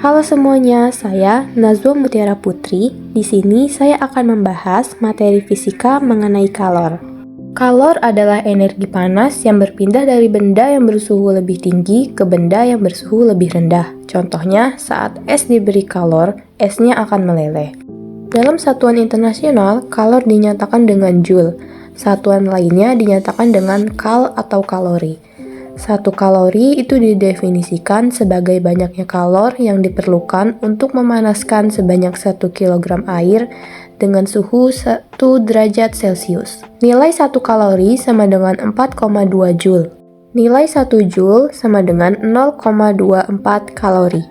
Halo semuanya, saya Nazwa Mutiara Putri. Di sini saya akan membahas materi fisika mengenai kalor. Kalor adalah energi panas yang berpindah dari benda yang bersuhu lebih tinggi ke benda yang bersuhu lebih rendah. Contohnya, saat es diberi kalor, esnya akan meleleh. Dalam satuan internasional, kalor dinyatakan dengan joule. Satuan lainnya dinyatakan dengan kal atau kalori. 1 kalori itu didefinisikan sebagai banyaknya kalor yang diperlukan untuk memanaskan sebanyak 1 kg air dengan suhu 1 derajat Celcius. Nilai 1 kalori sama dengan 4,2 joule. Nilai 1 joule sama dengan 0,24 kalori.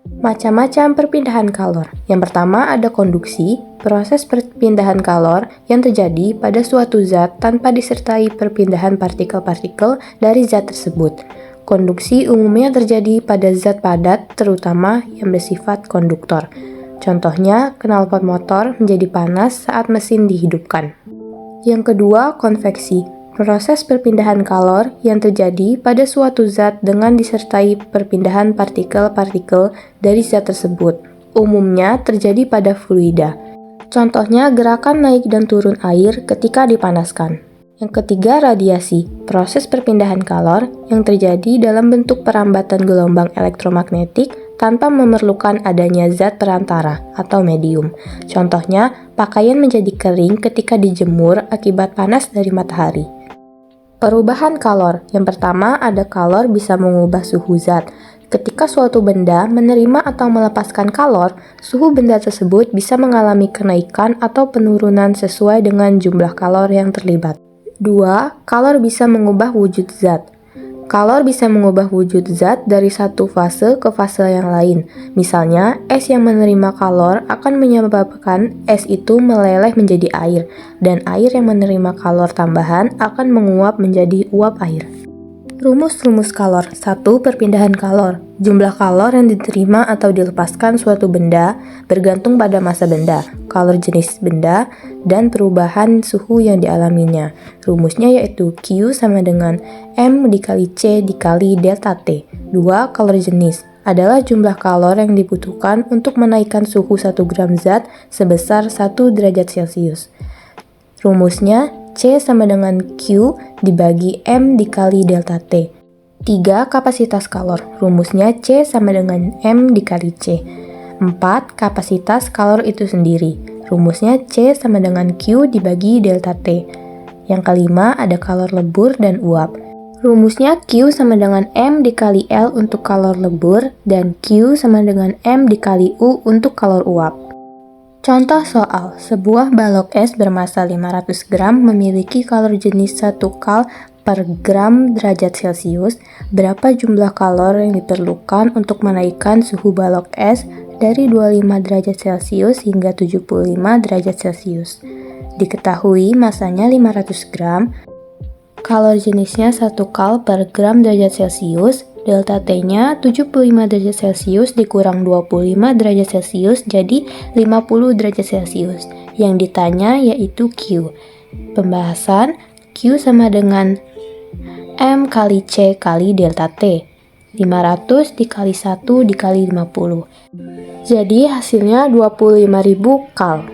Macam-macam perpindahan kalor. Yang pertama ada konduksi, proses perpindahan kalor yang terjadi pada suatu zat tanpa disertai perpindahan partikel-partikel dari zat tersebut. Konduksi umumnya terjadi pada zat padat, terutama yang bersifat konduktor. Contohnya, knalpot motor menjadi panas saat mesin dihidupkan. Yang kedua, konveksi. Proses perpindahan kalor yang terjadi pada suatu zat dengan disertai perpindahan partikel-partikel dari zat tersebut. Umumnya terjadi pada fluida. Contohnya gerakan naik dan turun air ketika dipanaskan. Yang ketiga, radiasi. Proses perpindahan kalor yang terjadi dalam bentuk perambatan gelombang elektromagnetik tanpa memerlukan adanya zat perantara atau medium. Contohnya, pakaian menjadi kering ketika dijemur akibat panas dari matahari. Perubahan kalor. Yang pertama, ada kalor bisa mengubah suhu zat. Ketika suatu benda menerima atau melepaskan kalor, suhu benda tersebut bisa mengalami kenaikan atau penurunan sesuai dengan jumlah kalor yang terlibat. 2. Kalor bisa mengubah wujud zat. Kalor bisa mengubah wujud zat dari satu fase ke fase yang lain. Misalnya, es yang menerima kalor akan menyebabkan es itu meleleh menjadi air, dan air yang menerima kalor tambahan akan menguap menjadi uap air. Rumus-rumus kalor. 1. Perpindahan kalor. Jumlah kalor yang diterima atau dilepaskan suatu benda bergantung pada massa benda, kalor jenis benda, dan perubahan suhu yang dialaminya. Rumusnya yaitu Q sama dengan M dikali C dikali delta T. 2. Kalor jenis adalah jumlah kalor yang dibutuhkan untuk menaikkan suhu 1 gram zat sebesar 1 derajat Celcius. Rumusnya C sama dengan Q dibagi M dikali delta T. 3. Kapasitas kalor. Rumusnya C sama dengan M dikali C. 4. Kapasitas kalor itu sendiri. Rumusnya C sama dengan Q dibagi delta T. Yang kelima ada kalor lebur dan uap. Rumusnya Q sama dengan M dikali L untuk kalor lebur dan Q sama dengan M dikali U untuk kalor uap. Contoh soal, sebuah balok es bermassa 500 gram memiliki kalor jenis 1 kal per gram derajat Celcius. Berapa jumlah kalor yang diperlukan untuk menaikkan suhu balok es dari 25 derajat Celcius hingga 75 derajat Celcius? Diketahui massanya 500 gram, kalor jenisnya 1 kal per gram derajat Celcius, delta T-nya 75 derajat Celcius dikurang 25 derajat Celcius jadi 50 derajat Celcius. Yang ditanya yaitu Q. Pembahasan, Q sama dengan M kali C kali delta T. 500 dikali 1 dikali 50. Jadi hasilnya 25.000 kal.